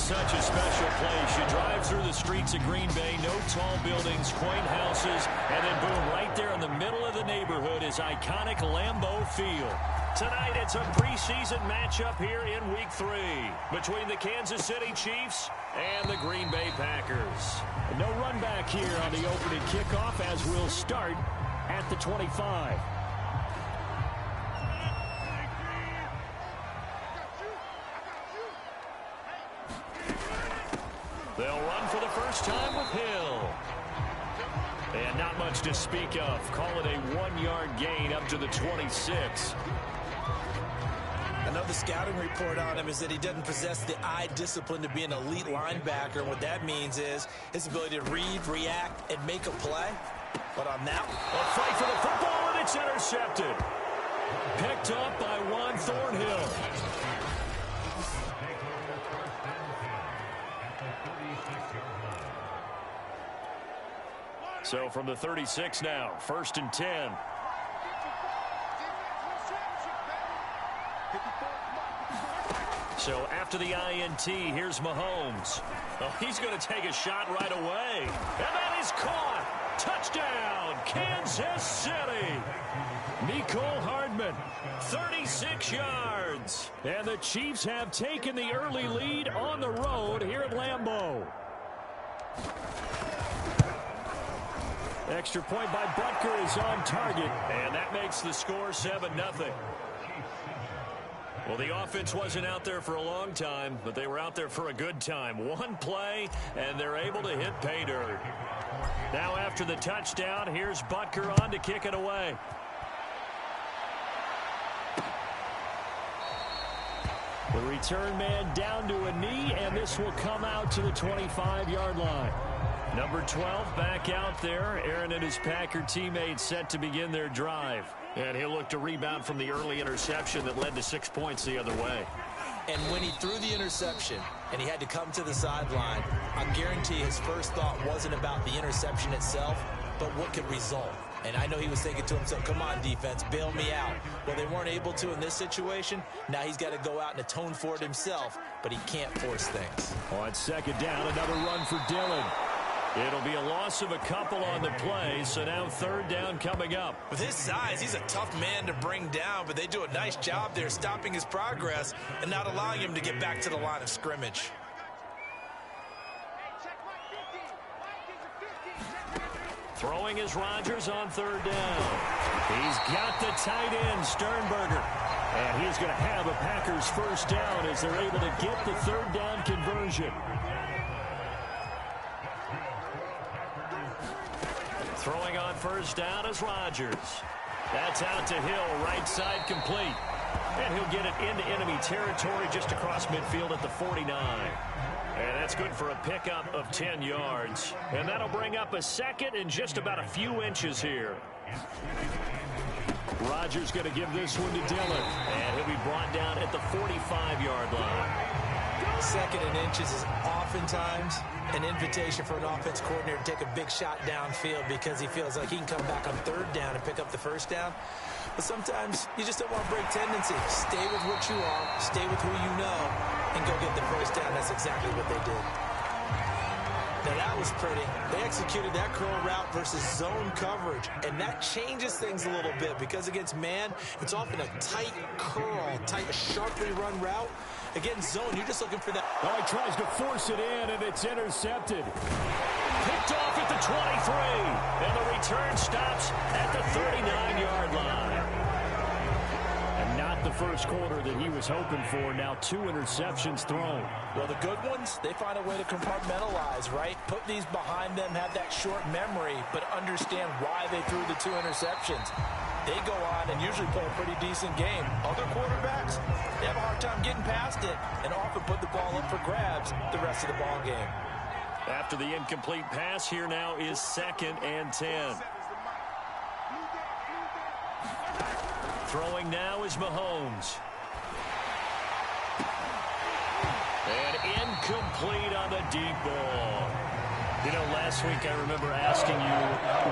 such a special place. You drive through the streets of Green Bay, no tall buildings, quaint houses, and then boom, right there in the middle of the neighborhood is iconic Lambeau Field. Tonight, it's a preseason matchup here in Week 3 between the Kansas City Chiefs and the Green Bay Packers. No run back here on the opening kickoff as we'll start at the 25. They'll run for the first time with Hill. And not much to speak of. Call it a 1-yard gain up to the 26. Another scouting report on him is that he doesn't possess the eye discipline to be an elite linebacker. And what that means is his ability to read, react, and make a play. But on that one, a fight for the football, and it's intercepted. Picked up by Juan Thornhill. So from the 36 now, 1st and 10. So after the INT, here's Mahomes. Oh, he's going to take a shot right away. And that is caught. Touchdown, Kansas City. Mecole Hardman, 36 yards. And the Chiefs have taken the early lead on the road here at Lambeau. Extra point by Butker is on target, and that makes the score 7-0. Well, the offense wasn't out there for a long time, but they were out there for a good time. One play, and they're able to hit pay dirt. Now after the touchdown, here's Butker on to kick it away. The return man down to a knee, and this will come out to the 25-yard line. Number 12 back out there. Aaron and his Packer teammates set to begin their drive. And he'll look to rebound from the early interception that led to 6 points the other way. And when he threw the interception and he had to come to the sideline, I guarantee his first thought wasn't about the interception itself, but what could result. And I know he was thinking to himself, come on, defense, bail me out. Well, they weren't able to in this situation. Now he's got to go out and atone for it himself, but he can't force things. On 2nd down, another run for Dillon. It'll be a loss of a couple on the play, so now 3rd down coming up. With his size, he's a tough man to bring down, but they do a nice job there stopping his progress and not allowing him to get back to the line of scrimmage. Throwing is Rodgers on 3rd down. He's got the tight end, Sternberger. And he's going to have a Packers first down as they're able to get the 3rd down conversion. Throwing on 1st down is Rodgers. That's out to Hill, right side complete. And he'll get it into enemy territory just across midfield at the 49. And that's good for a pickup of 10 yards. And that'll bring up a 2nd and just about a few inches here. Rodgers going to give this one to Dillon. And he'll be brought down at the 45-yard line. 2nd and inches is oftentimes an invitation for an offense coordinator to take a big shot downfield because he feels like he can come back on 3rd down and pick up the 1st down. But sometimes you just don't want to break tendency. Stay with what you are, stay with who you know, and go get the 1st down. That's exactly what they did. Now that was pretty. They executed that curl route versus zone coverage, and that changes things a little bit because against man, it's often a tight curl, tight, sharply run route. Against zone, you're just looking for that. Oh, he tries to force it in, and it's intercepted. Picked off at the 23, and the return stops at the 39-yard line. And not the first quarter that he was hoping for. Now 2 interceptions thrown. Well, the good ones, they find a way to compartmentalize, right? Put these behind them, have that short memory, but understand why they threw the 2 interceptions. They go on and usually play a pretty decent game. Other quarterbacks, they have a hard time getting past it and often put the ball up for grabs the rest of the ball game. After the incomplete pass, here now is 2nd and 10. Throwing now is Mahomes. And incomplete on the deep ball. You know, last week I remember asking you,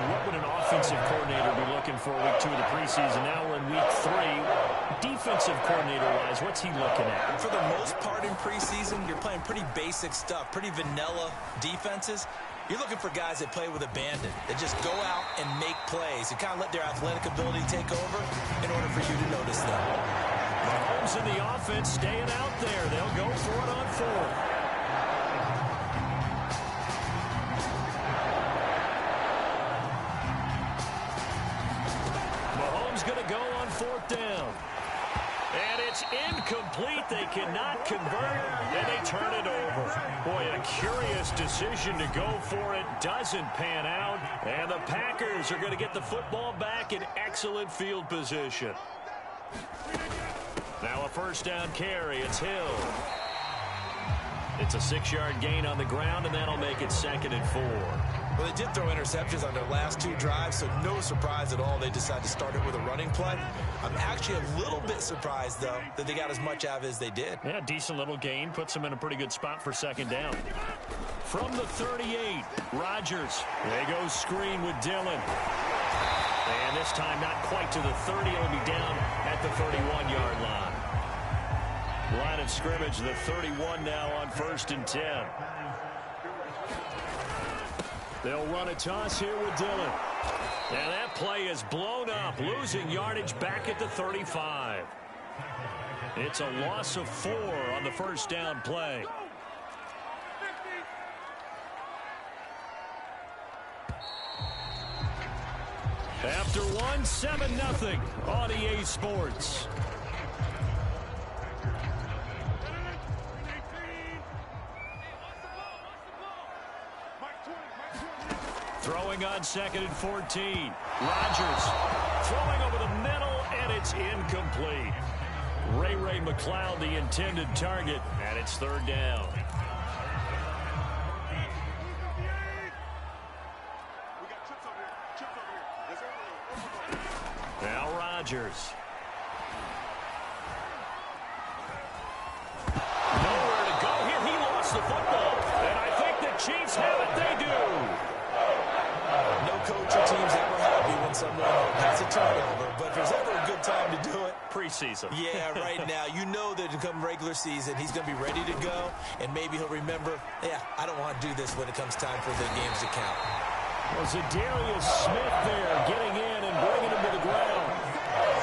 what would an offensive coordinator be looking for week 2 of the preseason? Now we're in week 3. offensive coordinator-wise, what's he looking at? For the most part in preseason, you're playing pretty basic stuff, pretty vanilla defenses. You're looking for guys that play with abandon, that just go out and make plays and kind of let their athletic ability take over in order for you to notice them. Mahomes in the offense staying out there. They'll go for it on fourth. Mahomes going to go on fourth down. And it's incomplete. They cannot convert, and they turn it over. Boy, a curious decision to go for it. Doesn't pan out, and the Packers are going to get the football back in excellent field position. Now a first down carry. It's Hill. It's a 6-yard gain on the ground, and that'll make it 2nd and 4. Well, they did throw interceptions on their last 2 drives, so no surprise at all they decided to start it with a running play. I'm actually a little bit surprised, though, that they got as much out of it as they did. Yeah, decent little gain. Puts them in a pretty good spot for 2nd down. From the 38, Rodgers. They go screen with Dillon. And this time not quite to the 30. It'll be down at the 31-yard line. Line of scrimmage, the 31 now on 1st and 10. They'll run a toss here with Dillon. And that play is blown up, losing yardage back at the 35. It's a loss of 4 on the first down play. After 1, 7-0 on EA Sports. Throwing on 2nd and 14. Rodgers throwing over the middle, and it's incomplete. Ray McCloud, the intended target, and it's 3rd down. Now Rodgers. Nowhere to go here. He lost the football, and I think the Chiefs have it. They do. No coach or team's ever happy when someone has a turnover, but if there's ever a good time to do it, preseason. Yeah, right now, you know that come regular season, he's going to be ready to go, and maybe he'll remember, yeah, I don't want to do this when it comes time for the games to count. Well, Zadarius Smith there getting in and bringing him to the ground.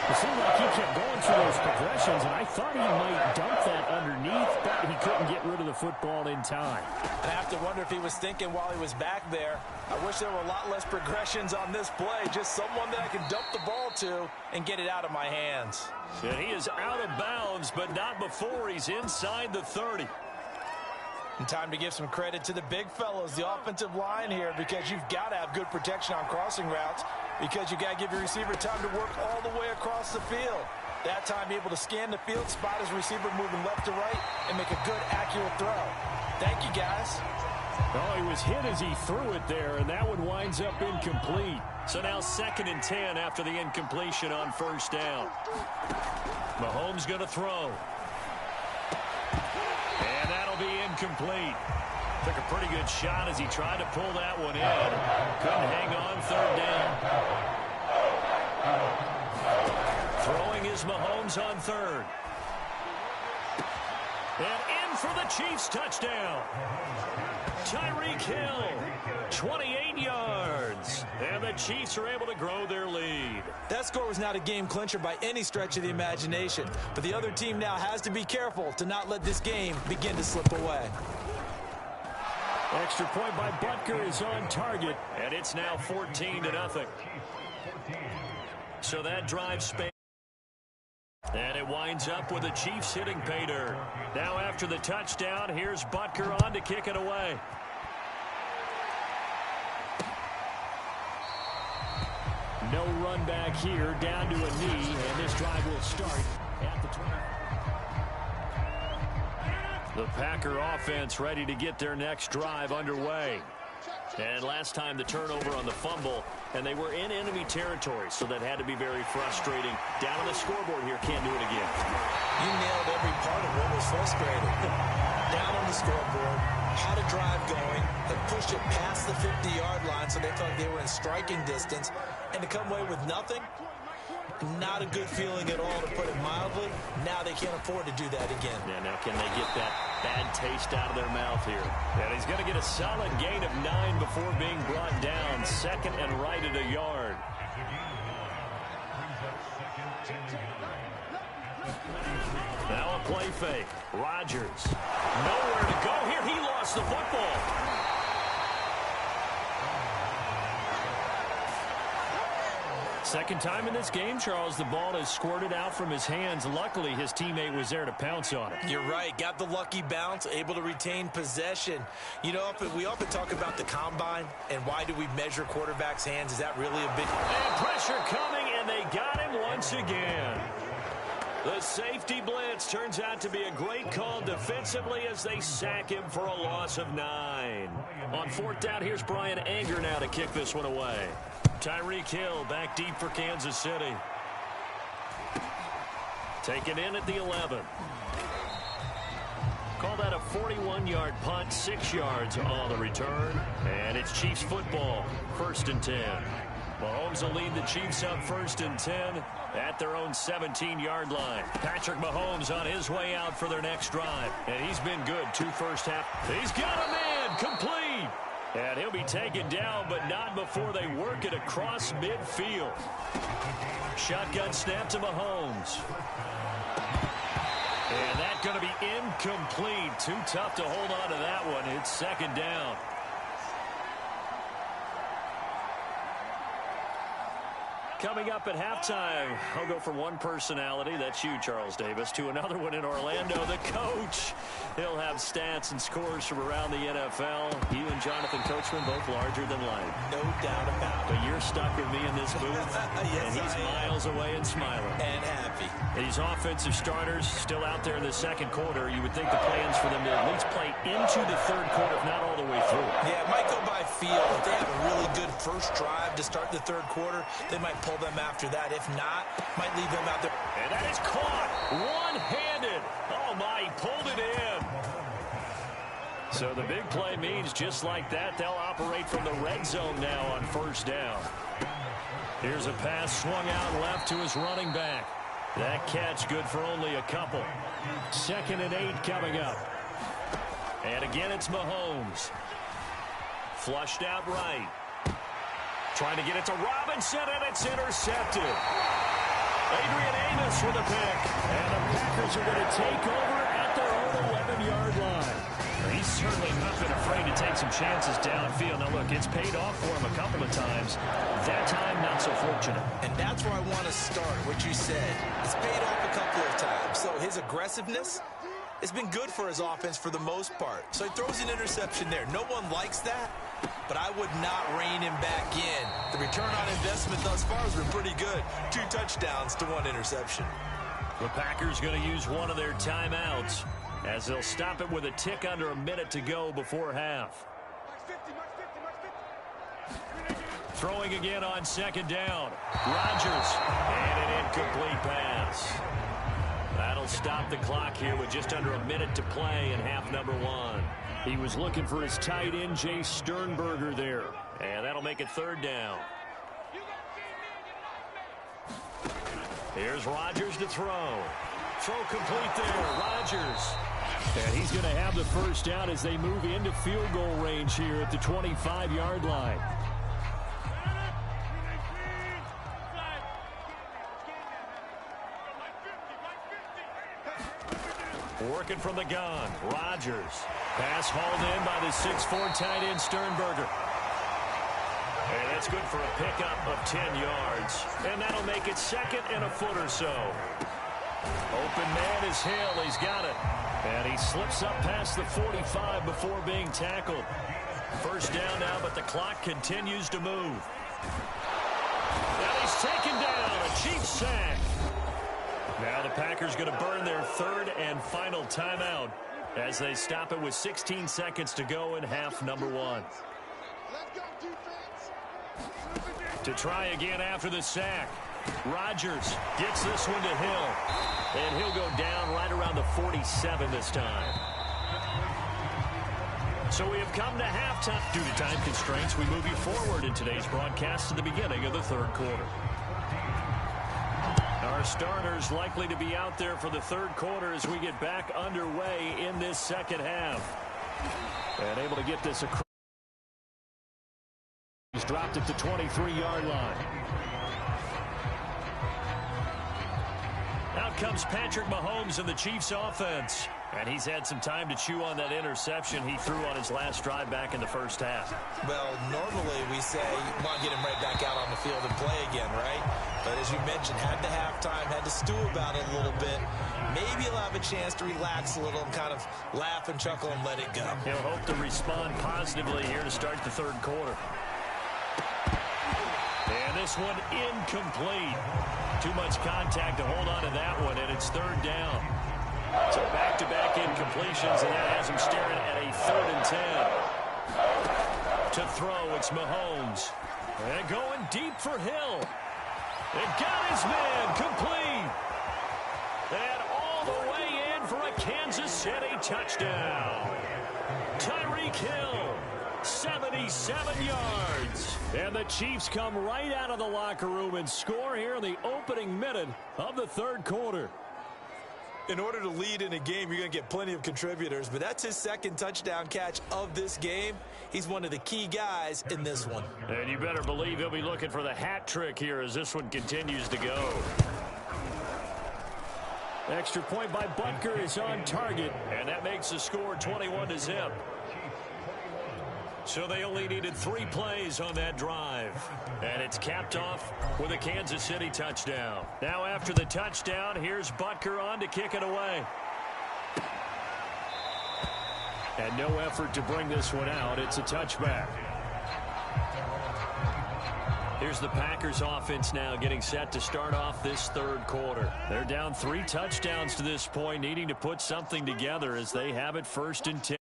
It seemed like he kept going through those progressions, and I thought he might dump that underneath, but he couldn't get rid of the football in time. I have to wonder if he was thinking while he was back there, I wish there were a lot less progressions on this play, just someone that I can dump the ball to and get it out of my hands. And he is out of bounds, but not before he's inside the 30. And time to give some credit to the big fellows, the offensive line here, because you've got to have good protection on crossing routes, because you've got to give your receiver time to work all the way across the field. That time able to scan the field, spot his receiver moving left to right, and make a good, accurate throw. Thank you, guys. Oh, he was hit as he threw it there, and that one winds up incomplete. So now 2nd and 10 after the incompletion on 1st down. Mahomes going to throw. And that'll be incomplete. Took a pretty good shot as he tried to pull that one in. Couldn't hang on 3rd down. Throwing is Mahomes on 3rd. And in for the Chiefs touchdown. Tyreek Hill, 28 yards. And the Chiefs are able to grow their lead. That score was not a game clincher by any stretch of the imagination. But the other team now has to be careful to not let this game begin to slip away. Extra point by Butker is on target. And it's now 14-0. So that drives Spain. And it winds up with the Chiefs hitting pay dirt. Now after the touchdown, here's Butker on to kick it away. No run back here, down to a knee, and this drive will start at the 20. The Packer offense ready to get their next drive underway. And last time the turnover on the fumble, and they were in enemy territory, so that had to be very frustrating. Down on the scoreboard here, can't do it again. You nailed every part of what was frustrating. Down on the scoreboard, had a drive going, had pushed it past the 50-yard line, so they felt they were in striking distance, and to come away with nothing, Not a good feeling at all, to put it mildly. Now they can't afford to do that again. Yeah, now can they get that bad taste out of their mouth here? And he's going to get a solid gain of 9 before being brought down. Second and right at a yard. Now a play fake. Rodgers. Nowhere to go here. He lost the football. Second time in this game, Charles, the ball has squirted out from his hands. Luckily, his teammate was there to pounce on it. You're right. Got the lucky bounce, able to retain possession. You know, we often talk about the combine and why do we measure quarterbacks' hands. Is that really a big... And pressure coming, and they got him once again. The safety blitz turns out to be a great call defensively as they sack him for a loss of 9. On fourth down, here's Brian Anger now to kick this one away. Tyreek Hill back deep for Kansas City. Taken in at the 11. Call that a 41-yard punt, 6 yards on the return. And it's Chiefs football, 1st and 10. Mahomes will lead the Chiefs up 1st and 10 at their own 17-yard line. Patrick Mahomes on his way out for their next drive. And he's been good 2 first half. He's got a man, complete. And he'll be taken down, but not before they work it across midfield. Shotgun snap to Mahomes. And that's going to be incomplete. Too tough to hold on to that one. It's 2nd down. Coming up at halftime, I'll go from one personality, that's you, Charles Davis, to another one in Orlando, the coach. He'll have stats and scores from around the NFL. You and Jonathan Coachman, both larger than life. No doubt about it. But you're stuck with me in this booth, yes, and he's miles away and smiling. And happy. These offensive starters still out there in the 2nd quarter. You would think the plans for them to at least play into the 3rd quarter, if not all the way through. Yeah, it might go by feel. If they have a really good first drive to start the 3rd quarter, they might pull them after that. If not, might leave them out there. And that is caught one-handed. Oh, my, he pulled it in. So the big play means just like that, they'll operate from the red zone now on 1st down. Here's a pass swung out left to his running back. That catch good for only a couple. 2nd and 8 coming up. And again, it's Mahomes. Flushed out right. Trying to get it to Robinson, and it's intercepted. Adrian Amos with a pick. And the Packers are going to take over at their own 11-yard line. He's certainly not been afraid to take some chances downfield. Now, look, it's paid off for him a couple of times. That time, not so fortunate. And that's where I want to start, what you said. It's paid off a couple of times. So his aggressiveness has been good for his offense for the most part. So he throws an interception there. No one likes that, but I would not rein him back in. The return on investment thus far has been pretty good. 2 touchdowns to 1 interception. The Packers going to use one of their timeouts as they'll stop it with a tick under a minute to go before half. Throwing again on 2nd down. Rodgers, and an incomplete pass. That'll stop the clock here with just under a minute to play in half number 1. He was looking for his tight end, Jay Sternberger, there. And that'll make it 3rd down. Here's Rodgers to throw. Throw complete there. Rodgers. And he's going to have the 1st down as they move into field goal range here at the 25-yard line. Working from the gun. Rodgers. Pass hauled in by the 6'4" tight end Sternberger. And that's good for a pickup of 10 yards. And that'll make it 2nd and a foot or so. Open man is Hill. He's got it. And he slips up past the 45 before being tackled. 1st down now, but the clock continues to move. And he's taken down. A Chiefs sack. Now the Packers going to burn their 3rd and final timeout as they stop it with 16 seconds to go in half number 1. To try again after the sack. Rodgers gets this one to Hill. And he'll go down right around the 47 this time. So we have come to halftime. Due to time constraints, we move you forward in today's broadcast to the beginning of the 3rd quarter. Our starters likely to be out there for the third quarter as we get back underway in this second half. And able to get this across. He's dropped it to 23-yard line. Out comes Patrick Mahomes in the Chiefs offense. And he's had some time to chew on that interception he threw on his last drive back in the first half. Well, normally we say, want to get him right back out on the field and play again, right? But as you mentioned, had the halftime, had to stew about it a little bit. Maybe he'll have a chance to relax a little and kind of laugh and chuckle and let it go. He'll hope to respond positively here to start the third quarter. And this one incomplete. Too much contact to hold on to that one, and it's third down. So back-to-back incompletions, and that has him staring at a 3rd and 10. To throw, it's Mahomes. And going deep for Hill. It got his man complete. And all the way in for a Kansas City touchdown. Tyreek Hill, 77 yards. And the Chiefs come right out of the locker room and score here in the opening minute of the third quarter. In order to lead in a game, you're going to get plenty of contributors, but that's his second touchdown catch of this game. He's one of the key guys in this one. And you better believe he'll be looking for the hat trick here as this one continues to go. Extra point by Butker is on target, and that makes the score 21-0. So they only needed 3 plays on that drive. And it's capped off with a Kansas City touchdown. Now after the touchdown, here's Butker on to kick it away. And no effort to bring this one out. It's a touchback. Here's the Packers offense now getting set to start off this third quarter. They're down 3 touchdowns to this point, needing to put something together as they have it 1st and 10.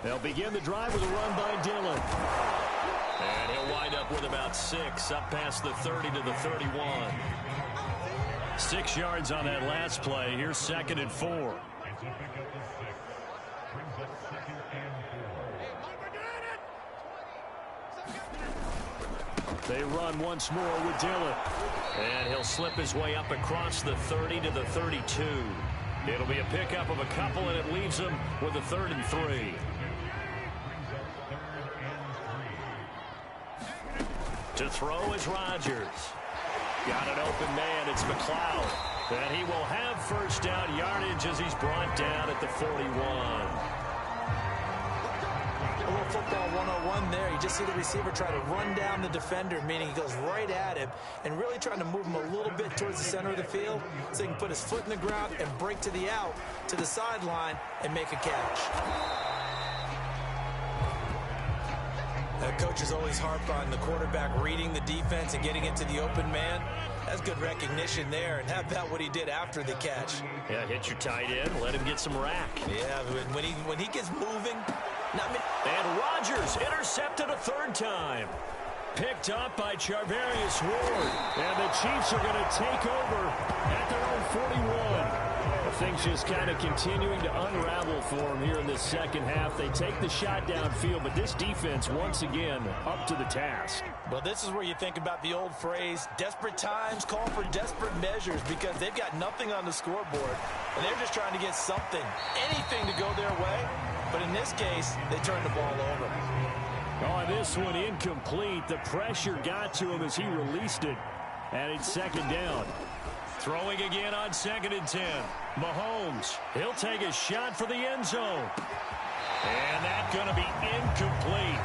They'll begin the drive with a run by Dillon. And he'll wind up with about 6, up past the 30 to the 31. 6 yards on that last play. Here's 2nd and 4. They run once more with Dillon. And he'll slip his way up across the 30 to the 32. It'll be a pickup of a couple, and it leaves them with a 3rd and 3. To throw is Rodgers. Got an open man. It's McLeod. And he will have first down yardage as he's brought down at the 41. A little football 101 there. You just see the receiver try to run down the defender, meaning he goes right at him and really trying to move him a little bit towards the center of the field so he can put his foot in the ground and break to the out, to the sideline, and make a catch. Coaches always harp on the quarterback reading the defense and getting into the open man. That's good recognition there, and how about what he did after the catch? Yeah, hit your tight end, let him get some rack. Yeah, when he gets moving. And Rodgers intercepted a 3rd time. Picked up by Charvarius Ward. And the Chiefs are going to take over at their own 41. Things just kind of continuing to unravel for them here in this second half. They take the shot downfield, but this defense, once again, up to the task. Well, this is where you think about the old phrase, desperate times call for desperate measures, because they've got nothing on the scoreboard, and they're just trying to get something, anything to go their way. But in this case, they turned the ball over. Oh, this one incomplete. The pressure got to him as he released it, and it's 2nd down. Throwing again on 2nd and 10. Mahomes, he'll take a shot for the end zone. And that's going to be incomplete.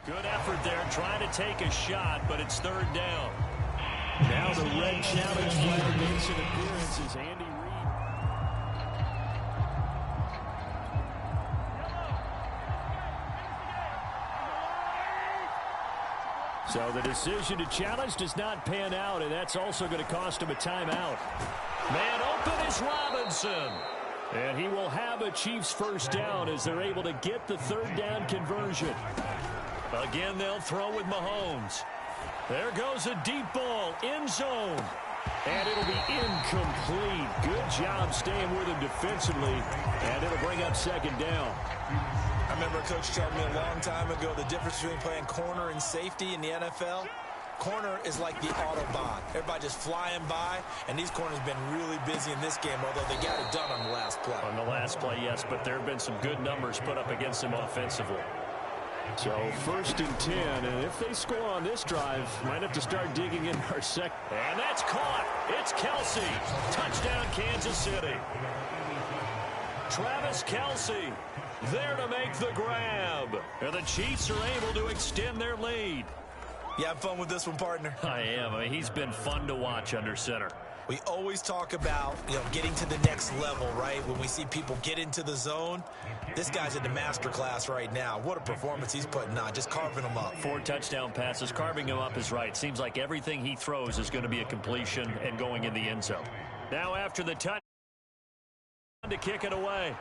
Good effort there, trying to take a shot, but it's 3rd down. Now the red challenge flag makes an appearance as Andy Reid. So the decision to challenge does not pan out, and that's also going to cost him a timeout. Man open is Robinson. And he will have a Chiefs first down as they're able to get the third down conversion. Again, they'll throw with Mahomes. There goes a deep ball, end zone. And it'll be incomplete. Good job staying with him defensively. And it'll bring up second down. I remember a coach told me a long time ago the difference between playing corner and safety in the NFL. Corner is like the Autobahn. Everybody just flying by, and these corners have been really busy in this game, although they got it done on the last play. On the last play, yes, but there have been some good numbers put up against them offensively. So first and 10, and if they score on this drive, might have to start digging in our second. And that's caught. It's Kelsey. Touchdown, Kansas City. Travis Kelsey there to make the grab. And the Chiefs are able to extend their lead. You have fun with this one, partner? I am. I mean, he's been fun to watch under center. We always talk about, getting to the next level, right? When we see people get into the zone, this guy's in the master class right now. What a performance he's putting on, just carving them up. 4 touchdown passes. Carving him up is right. Seems like everything he throws is going to be a completion and going in the end zone. Now after the touch to kick it away.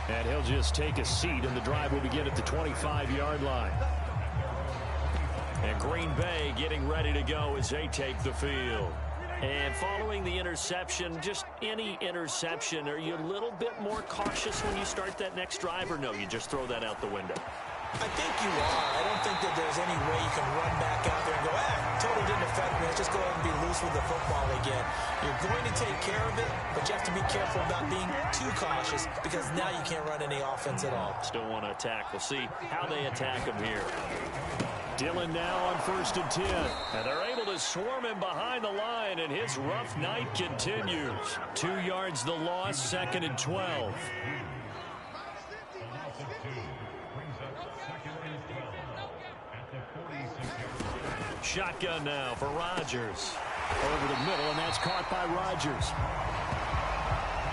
And he'll just take a seat, and the drive will begin at the 25-yard line. And Green Bay getting ready to go as they take the field. And following the interception, just any interception, are you a little bit more cautious when you start that next drive, or no, you just throw that out the window? I think you are. I don't think that there's any way you can run back out there and go, totally didn't affect me. Let's just go ahead and be loose with the football again. You're going to take care of it, but you have to be careful about being too cautious because now you can't run any offense at all. Still want to attack. We'll see how they attack him here. Dillon now on first and 10. And they're able to swarm him behind the line, and his rough night continues. 2 yards the loss, second and 12. Shotgun now for Rodgers. Over the middle, and that's caught by Rodgers.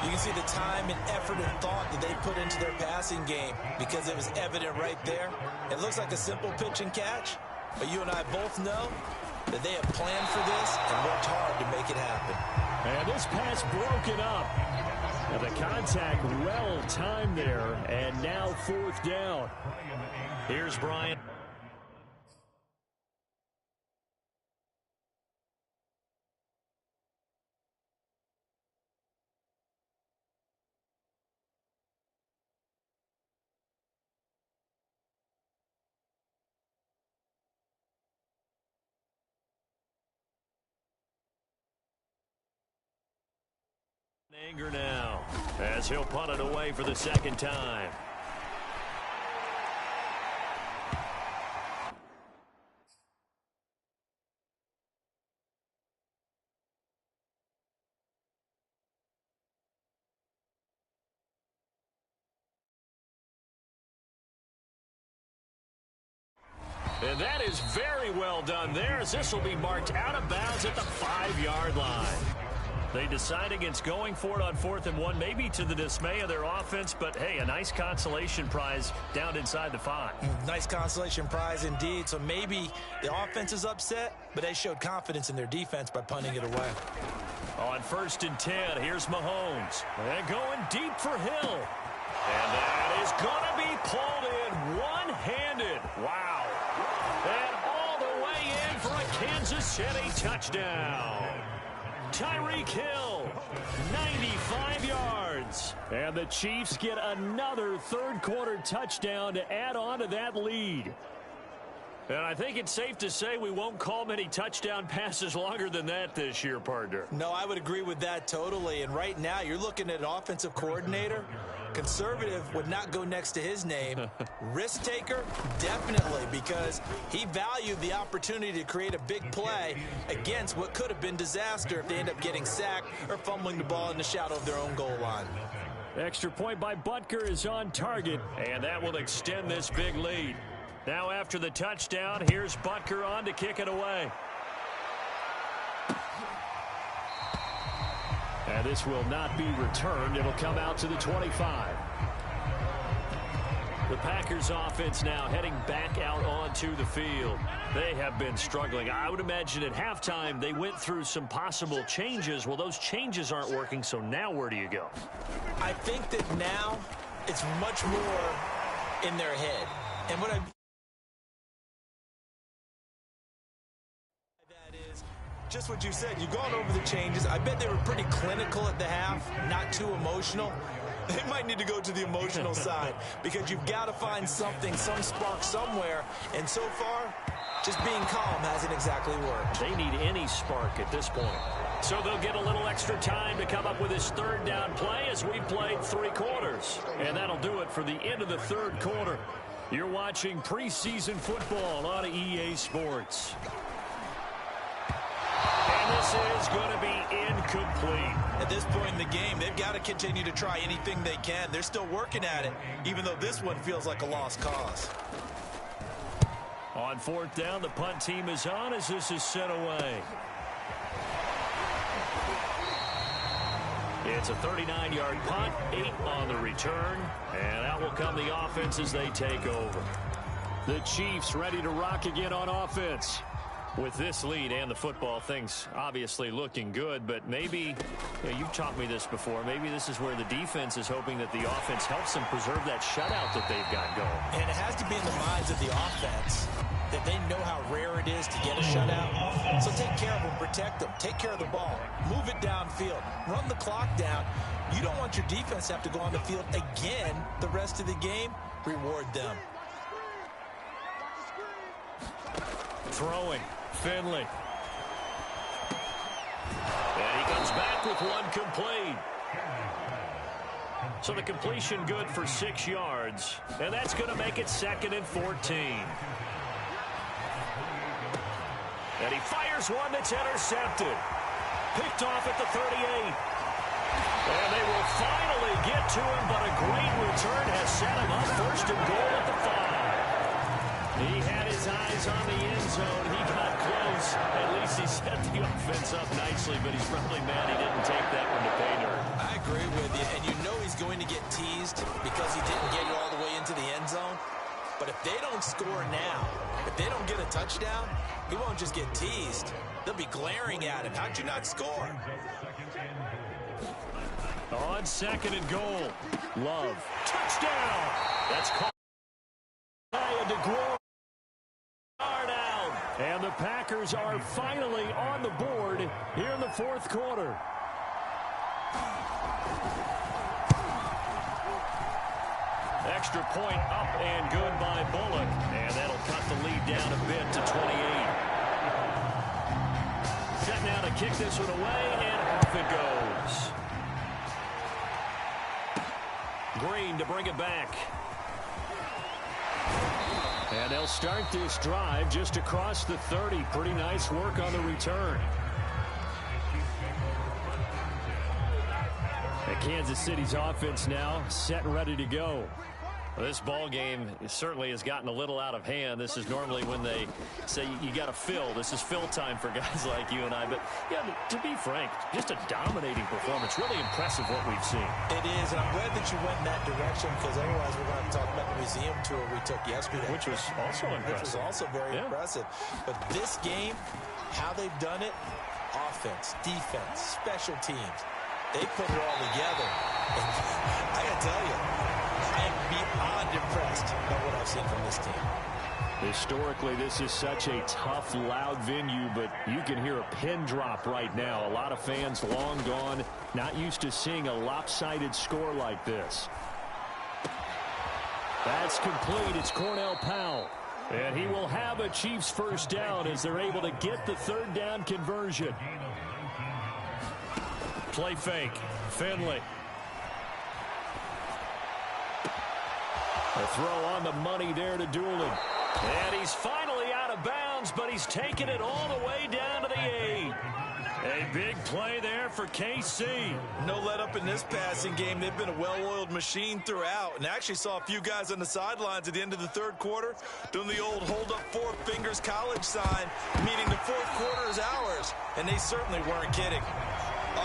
You can see the time and effort and thought that they put into their passing game because it was evident right there. It looks like a simple pitch and catch, but you and I both know that they have planned for this and worked hard to make it happen. And this pass broken up. And the contact well timed there, and now fourth down. Here's Bryant. Anger now as he'll punt it away for the second time. And that is very well done there, as this will be marked out of bounds at the 5-yard line. They decide against going for it on 4th and 1, maybe to the dismay of their offense, but hey, a nice consolation prize down inside the 5. Nice consolation prize indeed. So maybe the offense is upset, but they showed confidence in their defense by punting it away. On 1st and 10, here's Mahomes. And going deep for Hill. And that is going to be pulled in one-handed. Wow. And all the way in for a Kansas City touchdown. Tyreek Hill, 95 yards. And the Chiefs get another third-quarter touchdown to add on to that lead. And I think it's safe to say we won't call many touchdown passes longer than that this year, partner. No, I would agree with that totally. And right now, you're looking at an offensive coordinator. Conservative would not go next to his name. Risk taker, definitely, because he valued the opportunity to create a big play against what could have been disaster if they end up getting sacked or fumbling the ball in the shadow of their own goal line. Extra point by Butker is on target, and that will extend this big lead. Now after the touchdown, here's Butker on to kick it away. And this will not be returned. It'll come out to the 25. The Packers offense now heading back out onto the field. They have been struggling. I would imagine at halftime they went through some possible changes. Well, those changes aren't working, so now where do you go? I think that now it's much more in their head. And what that is just what you said. You've gone over the changes. I bet they were pretty clinical at the half, not too emotional. They might need to go to the emotional side because you've got to find something, some spark somewhere. And so far, just being calm hasn't exactly worked. They need any spark at this point. So they'll get a little extra time to come up with his third down play as we've played 3 quarters. And that'll do it for the end of the third quarter. You're watching preseason football on EA Sports. And this is going to be incomplete. At this point in the game, they've got to continue to try anything they can. They're still working at it, even though this one feels like a lost cause. On 4th down, the punt team is on as this is sent away. It's a 39-yard punt, 8 on the return, and out will come the offense as they take over. The Chiefs ready to rock again on offense. With this lead and the football, things obviously looking good, but maybe, you've taught me this before, maybe this is where the defense is hoping that the offense helps them preserve that shutout that they've got going. And it has to be in the minds of the offense that they know how rare it is to get a shutout. So take care of them, protect them, take care of the ball, move it downfield, run the clock down. You don't want your defense to have to go on the field again the rest of the game. Reward them. Throwing. Finley. And he comes back with one complete. So the completion good for 6 yards. And that's going to make it 2nd and 14. And he fires one that's intercepted. Picked off at the 38. And they will finally get to him, but a great return has set him up 1st and goal at the 5. He had his eyes on the end zone. He got close. At least he set the offense up nicely, but he's probably mad he didn't take that one to pay dirt. I agree with you, and you know he's going to get teased because he didn't get it all the way into the end zone. But if they don't score now, if they don't get a touchdown, he won't just get teased. They'll be glaring at him. How'd you not score? On 2nd and goal. Love. Touchdown. That's caught by a DeGroy. And the Packers are finally on the board here in the 4th quarter. Extra point up and good by Bullock. And that'll cut the lead down a bit to 28. Set now to kick this one away, and off it goes. Green to bring it back. And they'll start this drive just across the 30. Pretty nice work on the return. And Kansas City's offense now set and ready to go. Well, this ball game certainly has gotten a little out of hand. This is normally when they say you got to fill. This is fill time for guys like you and I. But, yeah, to be frank, just a dominating performance. Really impressive what we've seen. It is, and I'm glad that you went in that direction because otherwise we're going to talk about the museum tour we took yesterday. Which was also impressive. Which was also very impressive. But this game, how they've done it, offense, defense, special teams, they put it all together. And I got to tell you, I am beyond impressed by what I've seen from this team. Historically, this is such a tough, loud venue, but you can hear a pin drop right now. A lot of fans long gone, not used to seeing a lopsided score like this. That's complete. It's Cornell Powell. And he will have a Chiefs first down as they're able to get the 3rd down conversion. Play fake. Finley. A throw on the money there to Doolin. And he's finally out of bounds, but he's taken it all the way down to the 8. A big play there for KC. No let up in this passing game. They've been a well-oiled machine throughout. And actually saw a few guys on the sidelines at the end of the 3rd quarter doing the old hold up 4 fingers college sign, meaning the 4th quarter is ours. And they certainly weren't kidding.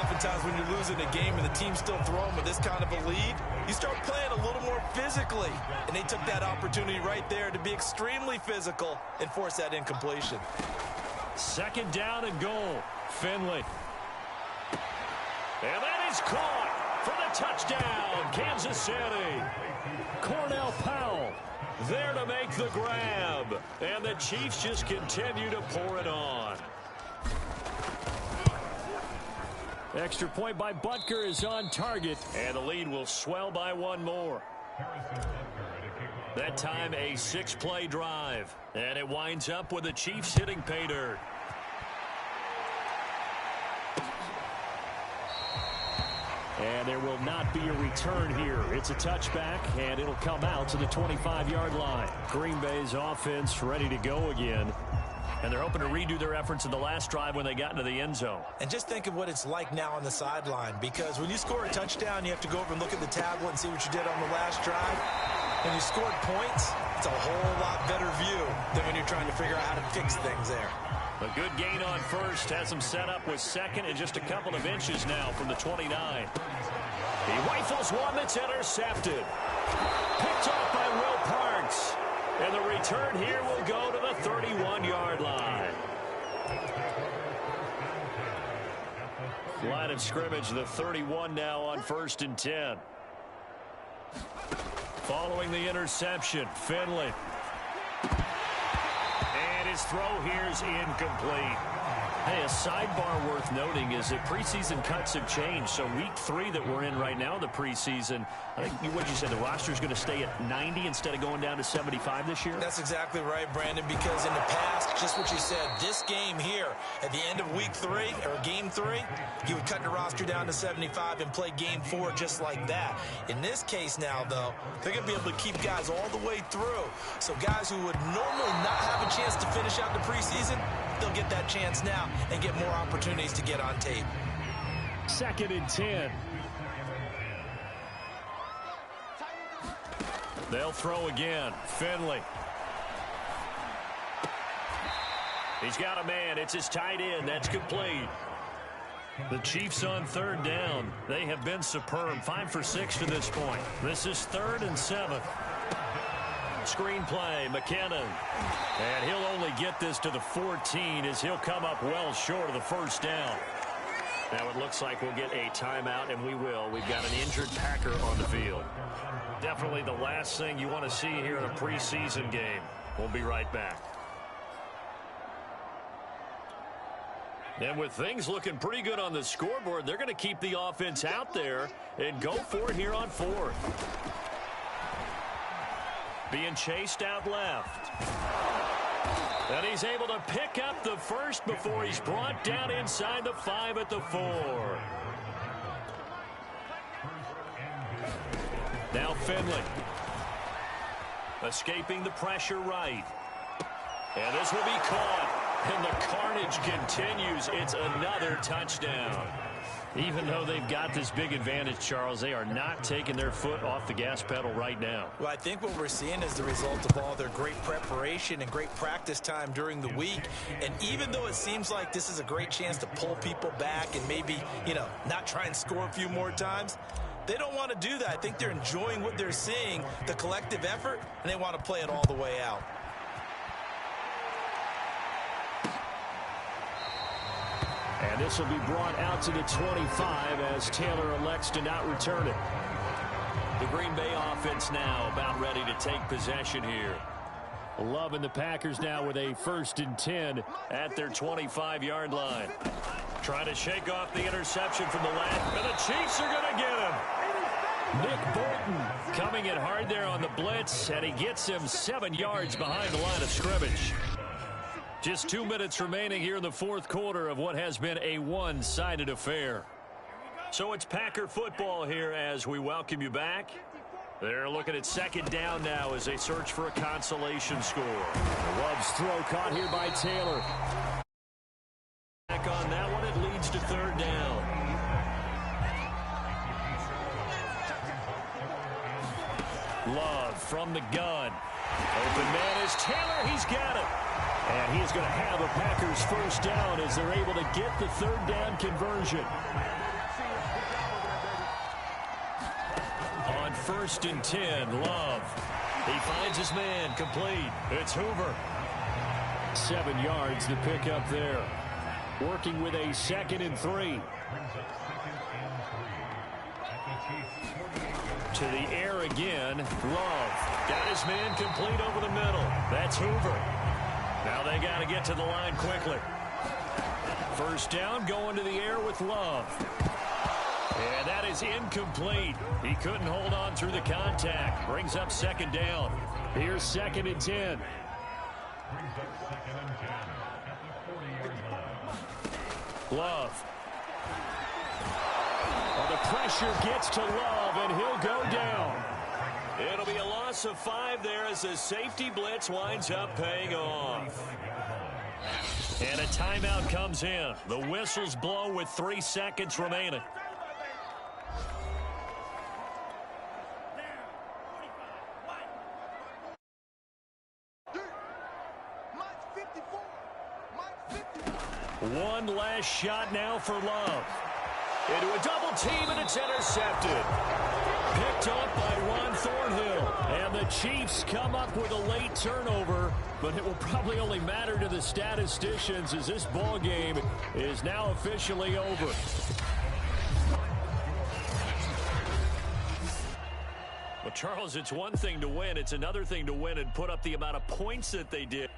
Oftentimes when you're losing a game and the team's still throwing with this kind of a lead, you start playing a little more physically. And they took that opportunity right there to be extremely physical and force that incompletion. Second down and goal. Finley. And that is caught for the touchdown, Kansas City. Cornell Powell there to make the grab. And the Chiefs just continue to pour it on. Extra point by Butker is on target. And the lead will swell by one more. That time a 6-play drive. And it winds up with the Chiefs hitting pay dirt. And there will not be a return here. It's a touchback, and it'll come out to the 25-yard line. Green Bay's offense ready to go again. And they're hoping to redo their efforts in the last drive when they got into the end zone. And just think of what it's like now on the sideline, because when you score a touchdown, you have to go over and look at the tablet and see what you did on the last drive. When you scored points, it's a whole lot better view than when you're trying to figure out how to fix things there. A good gain on first has him set up with second and just a couple of inches now from the 29. He rifles one that's intercepted. Picked off by Will Parks. And the return here will go to the 31-yard line. Line of scrimmage, the 31 now on 1st and 10. Following the interception, Finley. And his throw here is incomplete. Hey, a sidebar worth noting is that preseason cuts have changed. So week 3 that we're in right now, the preseason, I think what you said, the roster is going to stay at 90 instead of going down to 75 this year? That's exactly right, Brandon, because in the past, just what you said, this game here, at the end of week 3, or game 3, you would cut the roster down to 75 and play game 4 just like that. In this case now, though, they're going to be able to keep guys all the way through. So guys who would normally not have a chance to finish out the preseason, they'll get that chance now and get more opportunities to get on tape. 2nd and 10. They'll throw again. Finley. He's got a man. It's his tight end. That's complete. The Chiefs on 3rd down. They have been superb. 5 for 6 to this point. This is 3rd and 7. Screenplay, McKinnon. And he'll only get this to the 14 as he'll come up well short of the 1st down. Now it looks like we'll get a timeout, and we will. We've got an injured Packer on the field. Definitely the last thing you want to see here in a preseason game. We'll be right back. And with things looking pretty good on the scoreboard, they're going to keep the offense out there and go for it here on 4th. Being chased out left. And he's able to pick up the first before he's brought down inside the 5 at the 4. Now Finley. Escaping the pressure right. And this will be caught. And the carnage continues. It's another touchdown. Even though they've got this big advantage, Charles, they are not taking their foot off the gas pedal right now. Well, I think what we're seeing is the result of all their great preparation and great practice time during the week. And even though it seems like this is a great chance to pull people back and maybe, not try and score a few more times, they don't want to do that. I think they're enjoying what they're seeing, the collective effort, and they want to play it all the way out. And this will be brought out to the 25 as Taylor elects to not return it. The Green Bay offense now about ready to take possession here. Loving the Packers now with a 1st and 10 at their 25-yard line. Trying to shake off the interception from the left, and the Chiefs are going to get him. Nick Bolton coming in hard there on the blitz, and he gets him 7 yards behind the line of scrimmage. Just 2 minutes remaining here in the 4th quarter of what has been a one-sided affair. So it's Packer football here as we welcome you back. They're looking at 2nd down now as they search for a consolation score. Love's throw caught here by Taylor. Back on that one, it leads to 3rd down. Love from the gun. Open man is Taylor. He's got it. And he's going to have a Packers 1st down as they're able to get the 3rd down conversion. 1st and 10. Love. He finds his man complete. It's Hoover. 7 yards to pick up there. Working with a 2nd and 3. To the air again. Love. Got his man complete over the middle. That's Hoover. Now they got to get to the line quickly. 1st down, going to the air with Love. And that is incomplete. He couldn't hold on through the contact. Brings up 2nd down. Here's 2nd and 10. Love. Well, the pressure gets to Love, and he'll go down. It'll be a loss of 5 there as the safety blitz winds up paying off. And a timeout comes in. The whistles blow with 3 seconds remaining. One last shot now for Love. Into a double team, and it's intercepted. Picked up by Ron Thornhill. And the Chiefs come up with a late turnover, but it will probably only matter to the statisticians as this ball game is now officially over. Well, Charles, it's one thing to win. It's another thing to win and put up the amount of points that they did.